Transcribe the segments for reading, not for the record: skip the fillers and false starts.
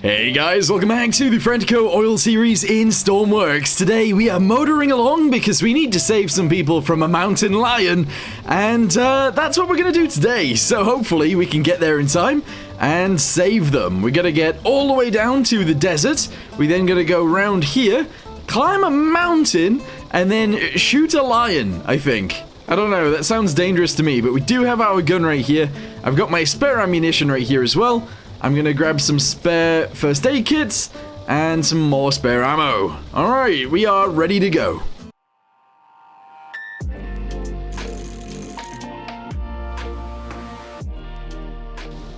Hey guys, welcome back to the Frantico oil series in Stormworks. Today we are motoring along because we need to save some people from a mountain lion, and that's what we're gonna do today. So hopefully we can get there in time and save them. We're gonna get all the way down to the desert. We then gonna go around here, climb a mountain, and then shoot a lion, I think. I don't know, that sounds dangerous to me, but we do have our gun right here. I've got my spare ammunition right here as well. I'm gonna grab some spare first aid kits and some more spare ammo. Alright, we are ready to go.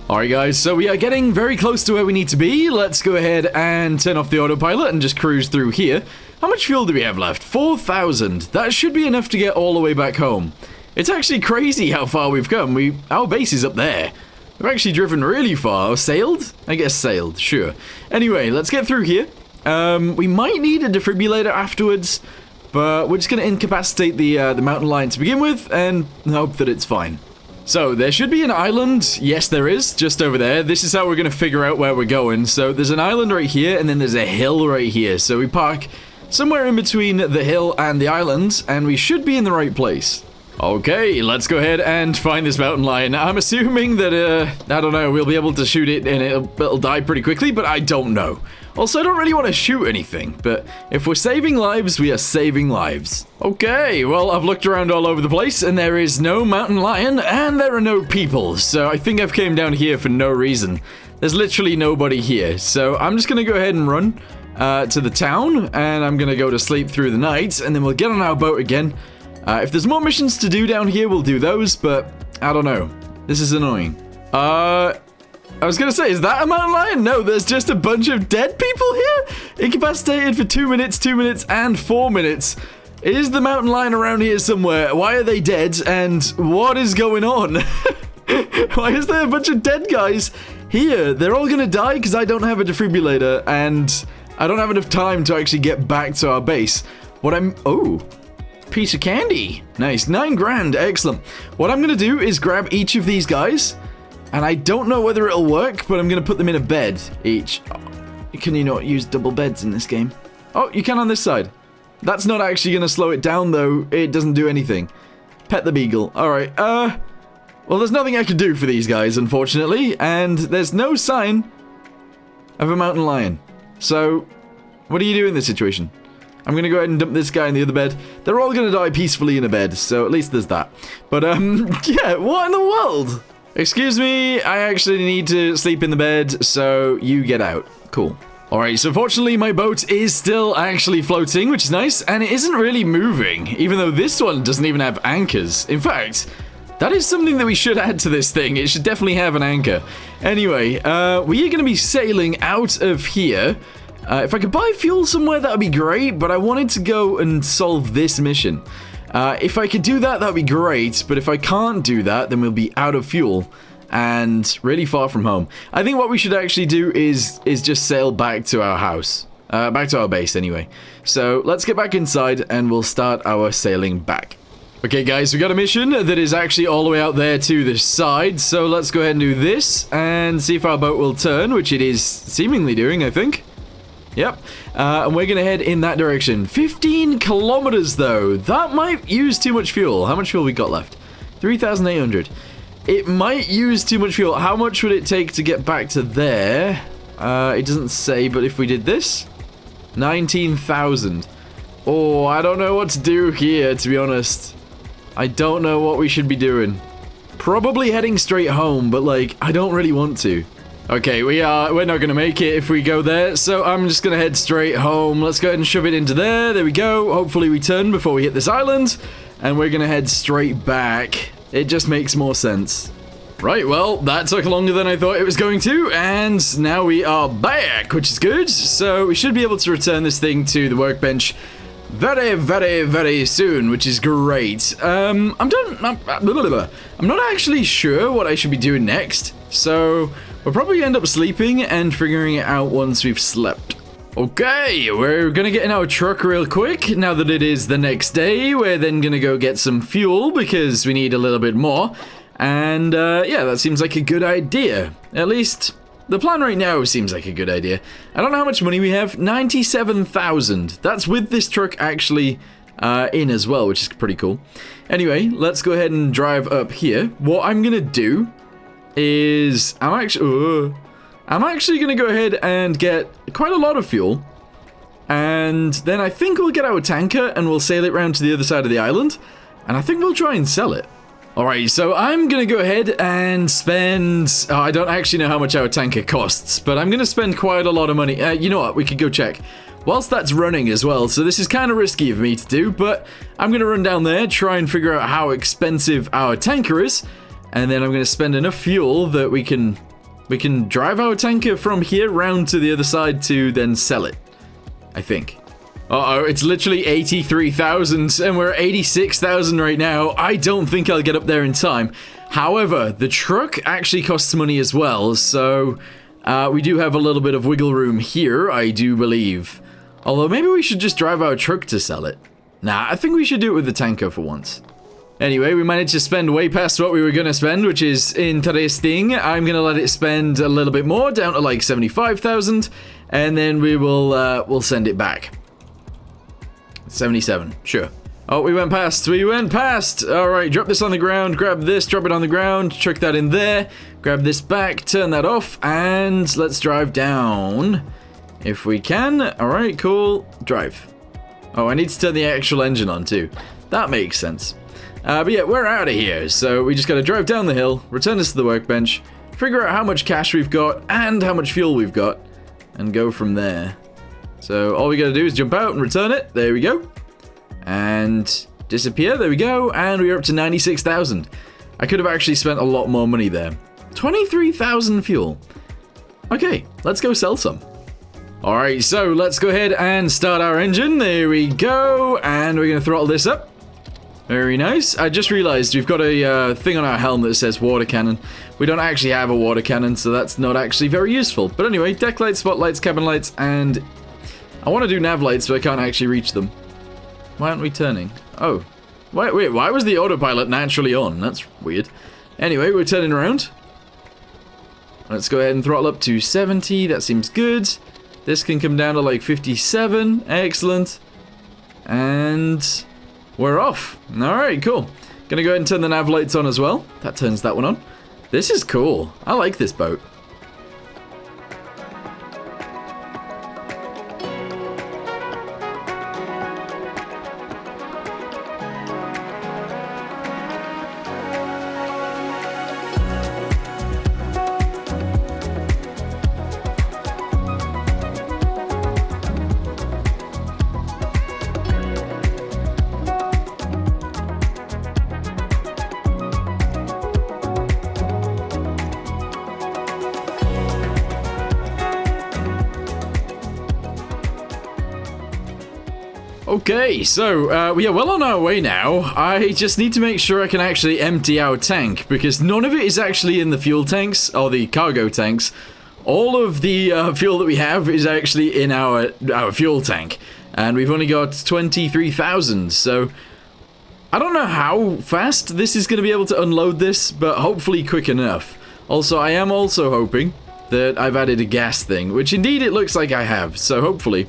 Alright guys, so we are getting very close to where we need to be. Let's go ahead and turn off the autopilot and just cruise through here. How much fuel do we have left? 4,000. That should be enough to get all the way back home. It's actually crazy how far we've come. Our base is up there. We've actually driven really far. Sailed? I guess sailed, sure. Anyway, let's get through here. We might need a defibrillator afterwards, but we're just going to incapacitate the mountain lion to begin with and hope that it's fine. So, there should be an island. Yes, there is, just over there. This is how we're going to figure out where we're going. So, there's an island right here, and then there's a hill right here. So, we park somewhere in between the hill and the island, and we should be in the right place. Okay, let's go ahead and find this mountain lion. I'm assuming that, I don't know, we'll be able to shoot it and it'll die pretty quickly, but I don't know. Also, I don't really want to shoot anything, but if we're saving lives, we are saving lives. Okay, well, I've looked around all over the place, and there is no mountain lion, and there are no people, so I think I've came down here for no reason. There's literally nobody here, so I'm just gonna go ahead and run to the town, and I'm gonna go to sleep through the night, and then we'll get on our boat again. If there's more missions to do down here, we'll do those, but I don't know. This is annoying. I was gonna say, is that a mountain lion? No, there's just a bunch of dead people here? Incapacitated for 2 minutes, 2 minutes, and 4 minutes. Is the mountain lion around here somewhere? Why are they dead? And what is going on? Why is there a bunch of dead guys here? They're all gonna die because I don't have a defibrillator, and I don't have enough time to actually get back to our base. Oh. Piece of candy. Nice. 9 grand. Excellent. What I'm going to do is grab each of these guys, and I don't know whether it'll work, but I'm going to put them in a bed each. Can you not use double beds in this game? Oh, you can on this side. That's not actually going to slow it down, though. It doesn't do anything. Pet the beagle. Alright, well, there's nothing I can do for these guys, unfortunately, and there's no sign of a mountain lion. So, what do you do in this situation? I'm going to go ahead and dump this guy in the other bed. They're all going to die peacefully in a bed, so at least there's that. But, yeah, what in the world? Excuse me, I actually need to sleep in the bed, so you get out. Cool. Alright, so fortunately my boat is still actually floating, which is nice, and it isn't really moving, even though this one doesn't even have anchors. In fact, that is something that we should add to this thing. It should definitely have an anchor. Anyway, we are going to be sailing out of here. If I could buy fuel somewhere, that would be great, but I wanted to go and solve this mission. If I could do that, that would be great, but if I can't do that, then we'll be out of fuel and really far from home. I think what we should actually do is just sail back to our house. Back to our base, anyway. So, let's get back inside, and we'll start our sailing back. Okay, guys, we got a mission that is actually all the way out there to the side, so let's go ahead and do this, and see if our boat will turn, which it is seemingly doing, I think. Yep, and we're going to head in that direction. 15 kilometers, though. That might use too much fuel. How much fuel we got left? 3,800. It might use too much fuel. How much would it take to get back to there? It doesn't say, but if we did this? 19,000. Oh, I don't know what to do here, to be honest. I don't know what we should be doing. Probably heading straight home, but, like, I don't really want to. Okay, we're not gonna make it if we go there, so I'm just gonna head straight home. Let's go ahead and shove it into there. There we go. Hopefully we turn before we hit this island, and we're gonna head straight back. It just makes more sense. Right, well, that took longer than I thought it was going to, and now we are back, which is good. So we should be able to return this thing to the workbench very, very, very soon, which is great. I'm not actually sure what I should be doing next, so we'll probably end up sleeping and figuring it out once we've slept. Okay, we're gonna get in our truck real quick. Now that it is the next day, we're then gonna go get some fuel because we need a little bit more. And, yeah, that seems like a good idea. At least the plan right now seems like a good idea. I don't know how much money we have. 97,000. That's with this truck actually in as well, which is pretty cool. Anyway, let's go ahead and drive up here. What I'm gonna do is I'm actually gonna go ahead and get quite a lot of fuel, and then I think we'll get our tanker and we'll sail it round to the other side of the island, and I think we'll try and sell it. Alright, so I'm gonna go ahead and spend... I don't actually know how much our tanker costs, but I'm gonna spend quite a lot of money. You know what, we could go check. Whilst that's running as well, so this is kind of risky of me to do, but I'm gonna run down there, try and figure out how expensive our tanker is, and then I'm gonna spend enough fuel that we can drive our tanker from here round to the other side to then sell it, I think. Uh-oh, it's literally 83,000, and we're at 86,000 right now. I don't think I'll get up there in time. However, the truck actually costs money as well, so we do have a little bit of wiggle room here, I do believe. Although, maybe we should just drive our truck to sell it. Nah, I think we should do it with the tanker for once. Anyway, we managed to spend way past what we were going to spend, which is interesting. I'm going to let it spend a little bit more, down to like 75,000, and then we will we'll send it back. 77, sure. Oh, we went past. Alright, drop this on the ground, grab this, drop it on the ground, chuck that in there, grab this back, turn that off, and let's drive down. If we can. Alright, cool. Drive. Oh, I need to turn the actual engine on too. That makes sense. But yeah, we're out of here, so we just gotta drive down the hill, return this to the workbench, figure out how much cash we've got, and how much fuel we've got, and go from there. So all we gotta do is jump out and return it. There we go. And disappear. There we go. And we're up to 96,000. I could have actually spent a lot more money there. 23,000 fuel. Okay, let's go sell some. Alright, so let's go ahead and start our engine. There we go. And we're gonna throttle this up. Very nice. I just realized we've got a thing on our helm that says water cannon. We don't actually have a water cannon, so that's not actually very useful. But anyway, deck lights, spotlights, cabin lights, and I want to do nav lights, but I can't actually reach them. Why aren't we turning? Oh. Wait, why was the autopilot naturally on? That's weird. Anyway, we're turning around. Let's go ahead and throttle up to 70. That seems good. This can come down to like 57. Excellent. And we're off. Alright, cool. Gonna go ahead and turn the nav lights on as well. That turns that one on. This is cool. I like this boat. Okay, so we are well on our way now. I just need to make sure I can actually empty our tank, because none of it is actually in the fuel tanks, or the cargo tanks. All of the fuel that we have is actually in our fuel tank, and we've only got 23,000, so I don't know how fast this is going to be able to unload this, but hopefully quick enough. Also, I am also hoping that I've added a gas thing, which indeed it looks like I have, so hopefully...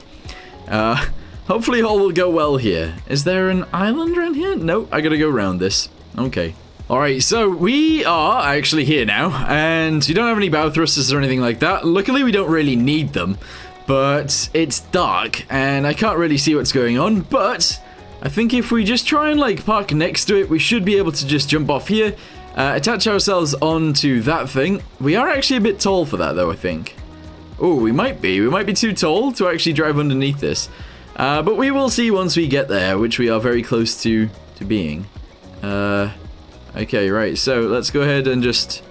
hopefully all will go well here. Is there an island around here? Nope, I gotta go around this. Okay. Alright, so we are actually here now, and we don't have any bow thrusters or anything like that. Luckily, we don't really need them, but it's dark, and I can't really see what's going on, but I think if we just try and, like, park next to it, we should be able to just jump off here, attach ourselves onto that thing. We are actually a bit tall for that, though, I think. Oh, we might be. We might be too tall to actually drive underneath this. But we will see once we get there, which we are very close to being. Okay, right, so let's go ahead and just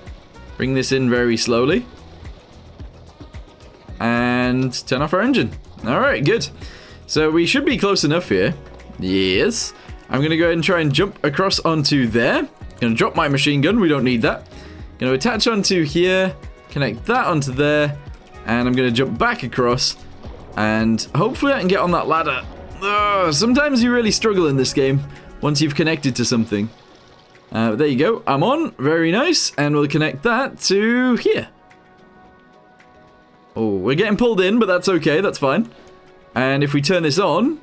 bring this in very slowly. And turn off our engine. Alright, good. So we should be close enough here. Yes. I'm going to go ahead and try and jump across onto there. Going to drop my machine gun, we don't need that. Going to attach onto here, connect that onto there, and I'm going to jump back across. And hopefully I can get on that ladder. Sometimes you really struggle in this game once you've connected to something. There you go. I'm on. Very nice. And we'll connect that to here. Oh, we're getting pulled in, but that's okay. That's fine. And if we turn this on,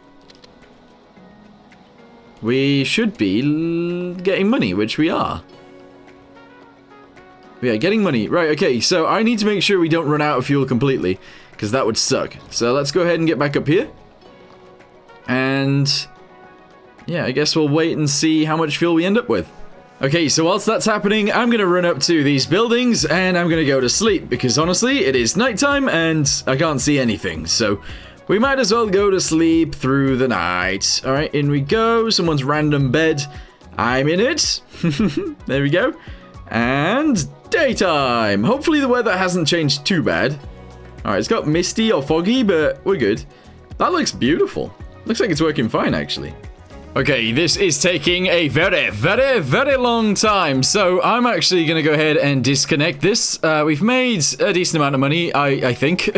we should be getting money, which we are. Yeah, getting money. Right, okay, so I need to make sure we don't run out of fuel completely, because that would suck. So let's go ahead and get back up here. And yeah, I guess we'll wait and see how much fuel we end up with. Okay, so whilst that's happening, I'm going to run up to these buildings and I'm going to go to sleep, because honestly, it is nighttime and I can't see anything. So we might as well go to sleep through the night. All right, in we go. Someone's random bed. I'm in it. There we go. And daytime. Hopefully the weather hasn't changed too bad. All right, it's got misty or foggy, but we're good. That looks beautiful. Looks like it's working fine, actually. Okay, this is taking a very, very, very long time, so I'm actually going to go ahead and disconnect this. We've made a decent amount of money, I think.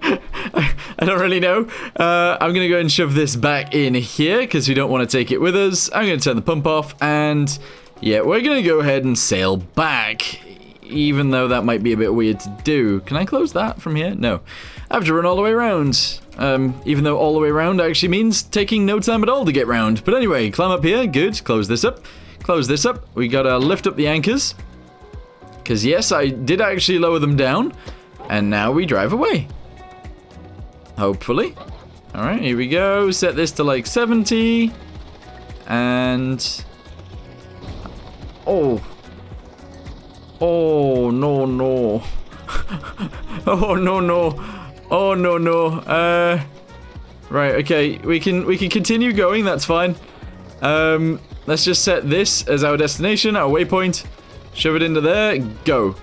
I don't really know. I'm going to go and shove this back in here, because we don't want to take it with us. I'm going to turn the pump off, and yeah, we're going to go ahead and sail back, even though that might be a bit weird to do. Can I close that from here? No. I have to run all the way around. Even though all the way around actually means taking no time at all to get round. But anyway, climb up here. Good. Close this up. Close this up. We gotta lift up the anchors. Because yes, I did actually lower them down. And now we drive away. Hopefully. Alright, here we go. Set this to like 70. And... Oh. Oh, no, no. Oh, no, no. Oh, no, no. Right, okay. We can continue going, that's fine. Let's just set this as our destination, our waypoint. Shove it into there, go.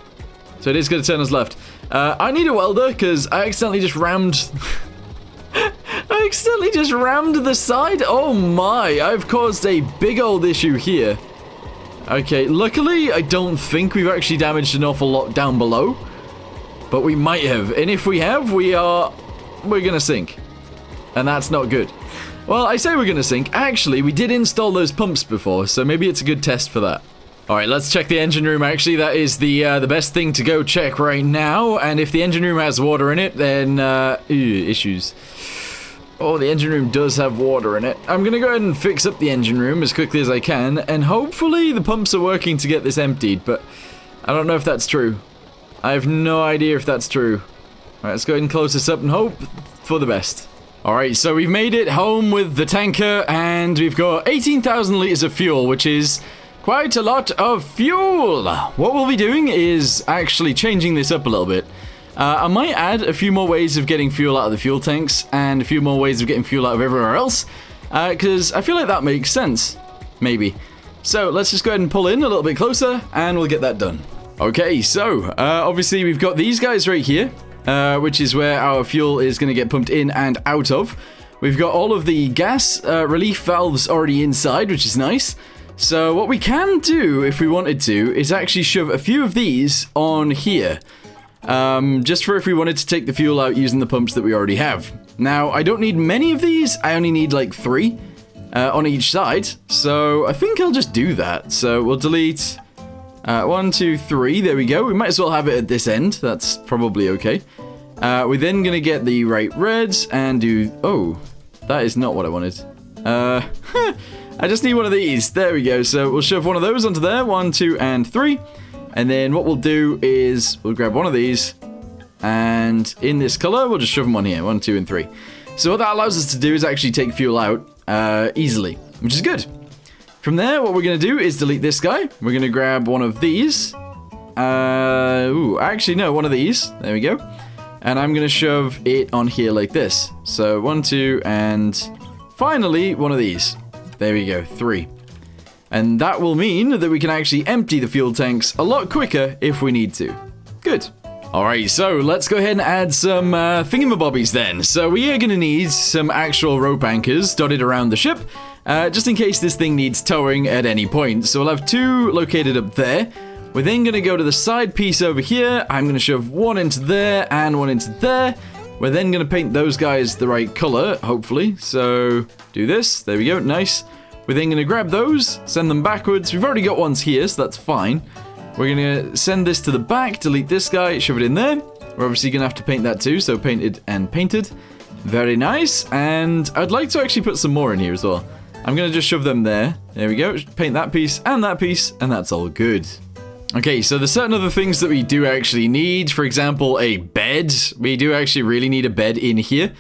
So it is going to turn us left. I need a welder, because I accidentally just rammed... I accidentally just rammed the side. Oh my, I've caused a big old issue here. Okay, luckily, I don't think we've actually damaged an awful lot down below. But we might have, and if we have, we're gonna sink. And that's not good. Well, I say we're gonna sink. Actually, we did install those pumps before, so maybe it's a good test for that. Alright, let's check the engine room. Actually, that is the best thing to go check right now. And if the engine room has water in it, then, issues. Oh, the engine room does have water in it. I'm gonna go ahead and fix up the engine room as quickly as I can, and hopefully the pumps are working to get this emptied, but I don't know if that's true. I have no idea if that's true. Alright, let's go ahead and close this up and hope for the best. Alright, so we've made it home with the tanker, and we've got 18,000 litres of fuel, which is quite a lot of fuel. What we'll be doing is actually changing this up a little bit. I might add a few more ways of getting fuel out of the fuel tanks, and a few more ways of getting fuel out of everywhere else, because I feel like that makes sense. Maybe. So, let's just go ahead and pull in a little bit closer, and we'll get that done. Okay, so, obviously we've got these guys right here, which is where our fuel is going to get pumped in and out of. We've got all of the gas relief valves already inside, which is nice. So what we can do, if we wanted to, is actually shove a few of these on here. Just for if we wanted to take the fuel out using the pumps that we already have. Now, I don't need many of these, I only need like 3 on each side. So I think I'll just do that. So we'll delete... 1, 2, 3, there we go. We might as well have it at this end. That's probably okay. We're then going to get the right reds and do... Oh, that is not what I wanted. I just need one of these. There we go. So we'll shove one of those onto there. 1, 2, and 3. And then what we'll do is we'll grab one of these. And in this color, we'll just shove them on here. 1, 2, and 3. So what that allows us to do is actually take fuel out easily, which is good. From there, what we're going to do is delete this guy. We're going to grab one of these. Actually, no, one of these. There we go. And I'm going to shove it on here like this. So 1, 2, and finally, one of these. There we go, 3. And that will mean that we can actually empty the fuel tanks a lot quicker if we need to. Good. Alright, so let's go ahead and add some thingamabobbies then. So we are going to need some actual rope anchors dotted around the ship. Just in case this thing needs towing at any point. So we'll have 2 located up there. We're then going to go to the side piece over here. I'm going to shove 1 into there and 1 into there. We're then going to paint those guys the right color, hopefully. So do this. There we go. Nice. We're then going to grab those, send them backwards. We've already got ones here, so that's fine. We're going to send this to the back, delete this guy, shove it in there. We're obviously going to have to paint that too, so painted and painted. Very nice, and I'd like to actually put some more in here as well. I'm going to just shove them there. There we go. Paint that piece, and that's all good. Okay, so there's certain other things that we do actually need. For example, a bed. We do actually really need a bed in here.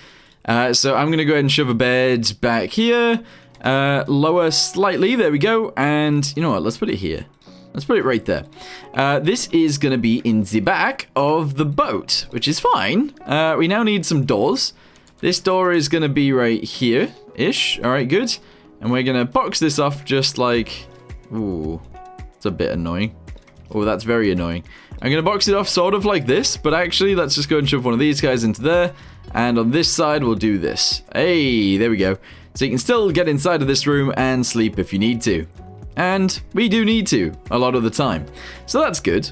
So I'm going to go ahead and shove a bed back here. Lower slightly. There we go. And you know what? Let's put it here. Let's put it right there. This is going to be in the back of the boat, which is fine. We now need some doors. This door is going to be right here-ish. All right, good. And we're going to box this off just like... Ooh, it's a bit annoying. Oh, that's very annoying. I'm going to box it off sort of like this, but actually, let's just go and shove one of these guys into there. And on this side, we'll do this. Hey, there we go. So you can still get inside of this room and sleep if you need to. And we do need to, a lot of the time. So that's good.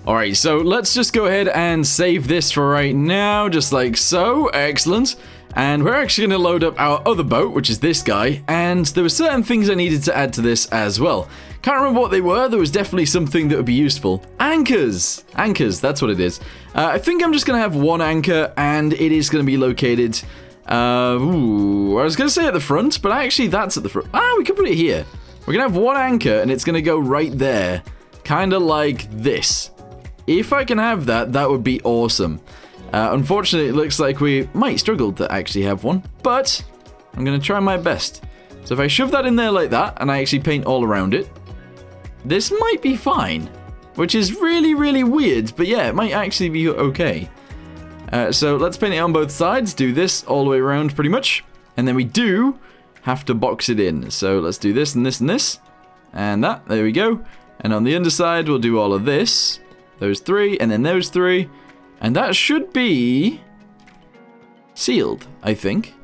Alright, so let's just go ahead and save this for right now, just like so. Excellent. And we're actually going to load up our other boat, which is this guy. And there were certain things I needed to add to this as well. Can't remember what they were. There was definitely something that would be useful. Anchors. Anchors, that's what it is. I think I'm just going to have one anchor, and it is going to be located... I was going to say at the front, but actually that's at the front. Ah, we can put it here. We're going to have one anchor, and it's going to go right there. Kind of like this. If I can have that, that would be awesome. Unfortunately, it looks like we might struggle to actually have one, but I'm going to try my best. So if I shove that in there like that, and I actually paint all around it, this might be fine. Which is really, really weird, but yeah, it might actually be okay. So let's paint it on both sides, do this all the way around pretty much, and then we do have to box it in. So let's do this and this and this, and that, there we go. And on the underside, we'll do all of this, those three, and then those three, and that should be sealed, I think.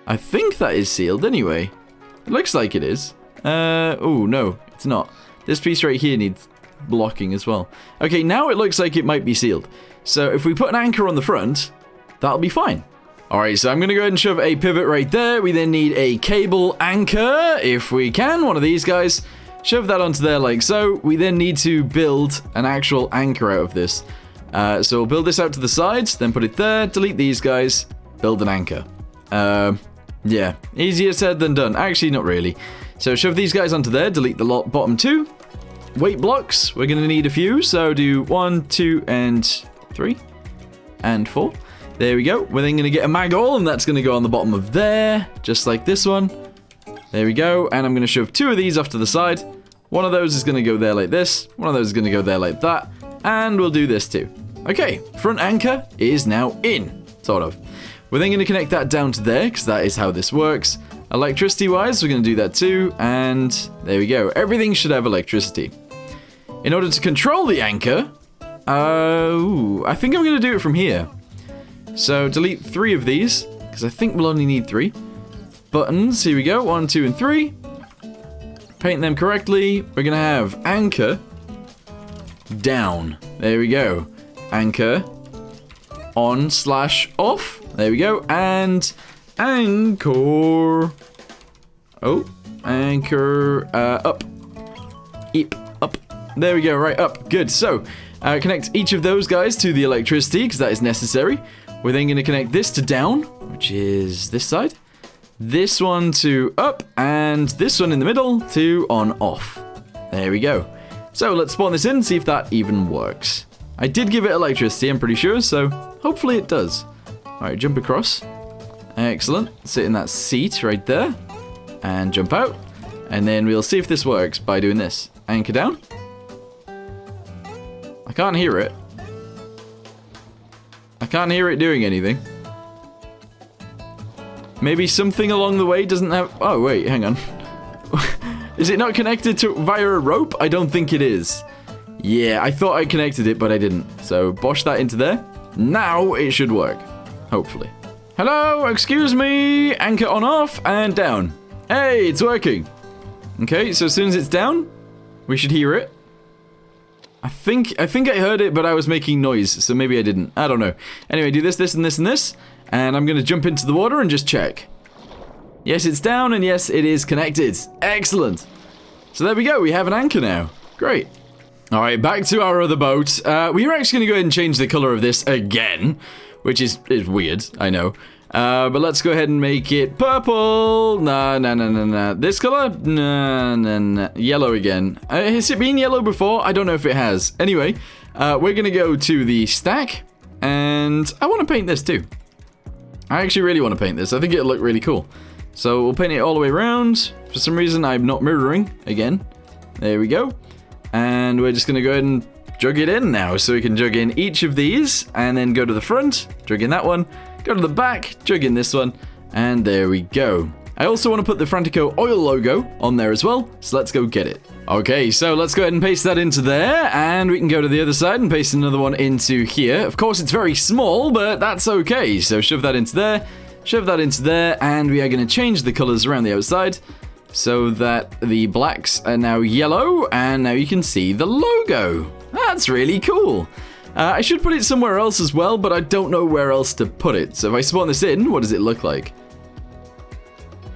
I think that is sealed anyway. It looks like it is. Oh, no, it's not. This piece right here needs blocking as well. Okay, now it looks like it might be sealed. So if we put an anchor on the front, that'll be fine. Alright, so I'm going to go ahead and shove a pivot right there. We then need a cable anchor, if we can, one of these guys. Shove that onto there like so. We then need to build an actual anchor out of this. So we'll build this out to the sides, then put it there, delete these guys, build an anchor. Yeah, easier said than done. Actually, not really. So shove these guys onto there, delete the bottom two. Weight blocks, we're going to need a few, so do 1, 2, and 3, and 4. There we go. We're then going to get a mag all, and that's going to go on the bottom of there, just like this one. There we go, and I'm going to shove 2 of these off to the side. One of those is going to go there like this, one of those is going to go there like that, and we'll do this too. Okay, front anchor is now in, sort of. We're then going to connect that down to there, because that is how this works. Electricity-wise, we're going to do that too, and there we go. Everything should have electricity. In order to control the anchor, I think I'm going to do it from here. So delete 3 of these, because I think we'll only need 3. Buttons, here we go, 1, 2, and 3. Paint them correctly. We're going to have anchor down. There we go. Anchor on/off. There we go. And anchor. Oh, anchor up. Eep, up. There we go, right up. Good. So, connect each of those guys to the electricity, because that is necessary. We're then going to connect this to down, which is this side. This one to up, and this one in the middle to on/off. There we go. So, let's spawn this in and see if that even works. I did give it electricity, I'm pretty sure, so hopefully it does. Alright, jump across. Excellent. Sit in that seat right there. And jump out. And then we'll see if this works by doing this. Anchor down. I can't hear it. I can't hear it doing anything. Maybe something along the way doesn't have... Oh, wait, hang on. Is it not connected to via a rope? I don't think it is. Yeah, I thought I connected it, but I didn't. So, bosh that into there. Now it should work. Hopefully. Hello, excuse me. Anchor on off and down. Hey, it's working. Okay, so as soon as it's down, we should hear it. I think I heard it, but I was making noise, so maybe I didn't. I don't know. Anyway, do this, this, and this, and this. And I'm going to jump into the water and just check. Yes, it's down, and yes, it is connected. Excellent. So there we go. We have an anchor now. Great. All right, back to our other boat. We are actually going to go ahead and change the color of this again, which is weird, I know. But let's go ahead and make it purple. No. This color? No. Yellow again. Has it been yellow before? I don't know if it has. Anyway, we're going to go to the stack, and I want to paint this too. I actually really want to paint this. I think it'll look really cool. So we'll paint it all the way around. For some reason, I'm not mirroring again. There we go. And we're just going to go ahead and jug it in now. So we can jug in each of these and then go to the front, jug in that one, go to the back, jug in this one, and there we go. I also want to put the Frantico oil logo on there as well, so let's go get it. Okay, so let's go ahead and paste that into there, and we can go to the other side and paste another one into here. Of course, it's very small, but that's okay. So shove that into there, shove that into there, and we are going to change the colors around the outside so that the blacks are now yellow, and now you can see the logo. That's really cool. I should put it somewhere else as well, but I don't know where else to put it. So if I spawn this in, what does it look like?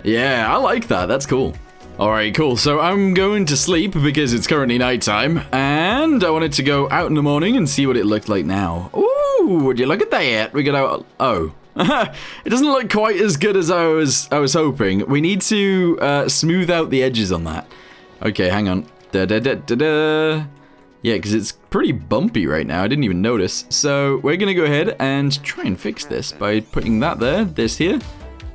Yeah, I like that. That's cool. Alright, cool. So I'm going to sleep because it's currently nighttime, and I wanted to go out in the morning and see what it looked like now. Ooh, would you look at that? We got out. Oh. It doesn't look quite as good as I was hoping. We need to smooth out the edges on that. Okay, hang on. Yeah, because it's pretty bumpy right now. I didn't even notice. So we're going to go ahead and try and fix this by putting that there, this here,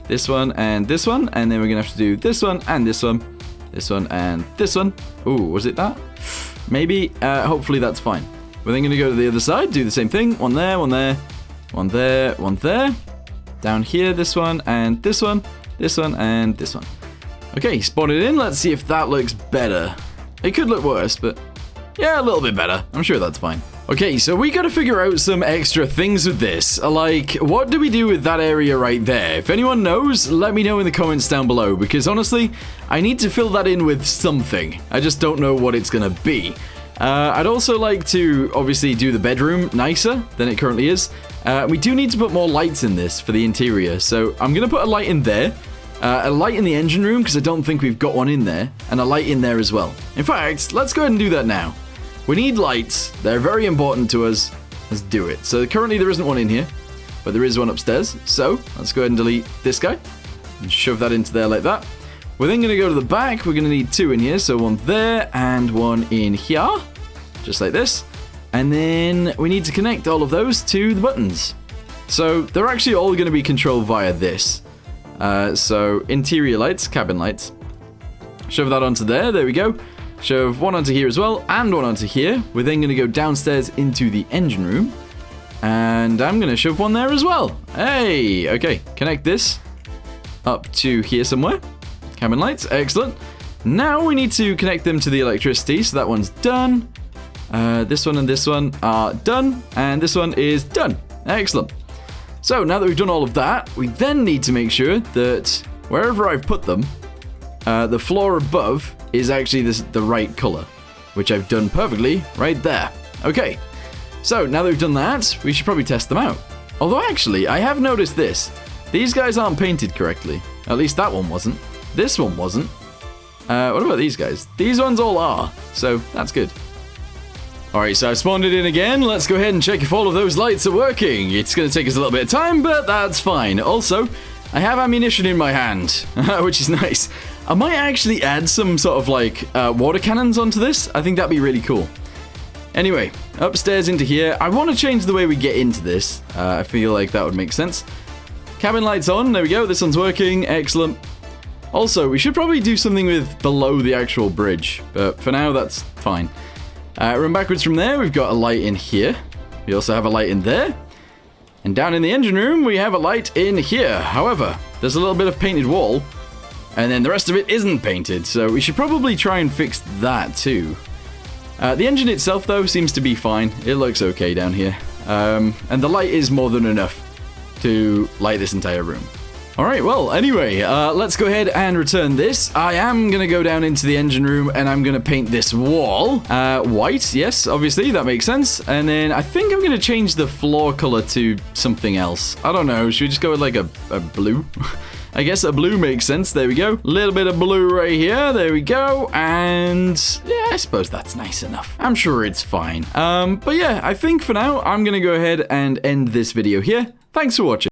this one, and this one. And then we're going to have to do this one, and this one, this one, and this one. Ooh, was it that? Maybe. Hopefully that's fine. We're then going to go to the other side, do the same thing. One there, one there, one there, one there. Down here, this one, and this one, and this one. Okay, spawn it in. Let's see if that looks better. It could look worse, but yeah, a little bit better. I'm sure that's fine. Okay, so we gotta figure out some extra things with this. Like, what do we do with that area right there? If anyone knows, let me know in the comments down below, because honestly, I need to fill that in with something. I just don't know what it's gonna be. I'd also like to, obviously, do the bedroom nicer than it currently is. We do need to put more lights in this for the interior, so I'm gonna put a light in there. A light in the engine room, because I don't think we've got one in there, and a light in there as well. In fact, let's go ahead and do that now. We need lights. They're very important to us. Let's do it. So currently there isn't one in here, but there is one upstairs. So let's go ahead and delete this guy and shove that into there like that. We're then going to go to the back. We're going to need two in here. So one there and one in here, just like this. And then we need to connect all of those to the buttons. So they're actually all going to be controlled via this. So interior lights, cabin lights. Shove that onto there. There we go. Shove one onto here as well, and one onto here. We're then going to go downstairs into the engine room. And I'm going to shove one there as well. Hey! Okay, connect this up to here somewhere. Cabin lights, excellent. Now we need to connect them to the electricity, so that one's done. This one and this one are done, and this one is done. Excellent. So now that we've done all of that, we then need to make sure that wherever I've put them, the floor above is actually the right color, which I've done perfectly right there. Okay, so now that we've done that, we should probably test them out. Although actually, I have noticed this. These guys aren't painted correctly. At least that one wasn't. This one wasn't. What about these guys? These ones all are, so that's good. Alright, so I've spawned it in again. Let's go ahead and check if all of those lights are working. It's going to take us a little bit of time, but that's fine. Also, I have ammunition in my hand, which is nice. I might actually add some sort of like water cannons onto this. I think that'd be really cool. Anyway, upstairs into here. I want to change the way we get into this. I feel like that would make sense. Cabin lights on. There we go. This one's working. Excellent. Also, we should probably do something with below the actual bridge, but for now, that's fine. Run backwards from there. We've got a light in here. We also have a light in there. And down in the engine room, we have a light in here. However, there's a little bit of painted wall, and then the rest of it isn't painted, so we should probably try and fix that too. The engine itself, though, seems to be fine. It looks okay down here. And the light is more than enough to light this entire room. Alright, well, anyway, let's go ahead and return this. I am going to go down into the engine room, and I'm going to paint this wall. White, yes, obviously, that makes sense. And then I think I'm going to change the floor color to something else. I don't know, should we just go with like a blue? I guess a blue makes sense. There we go. A little bit of blue right here. There we go. And yeah, I suppose that's nice enough. I'm sure it's fine. But yeah, I think for now, I'm going to go ahead and end this video here. Thanks for watching.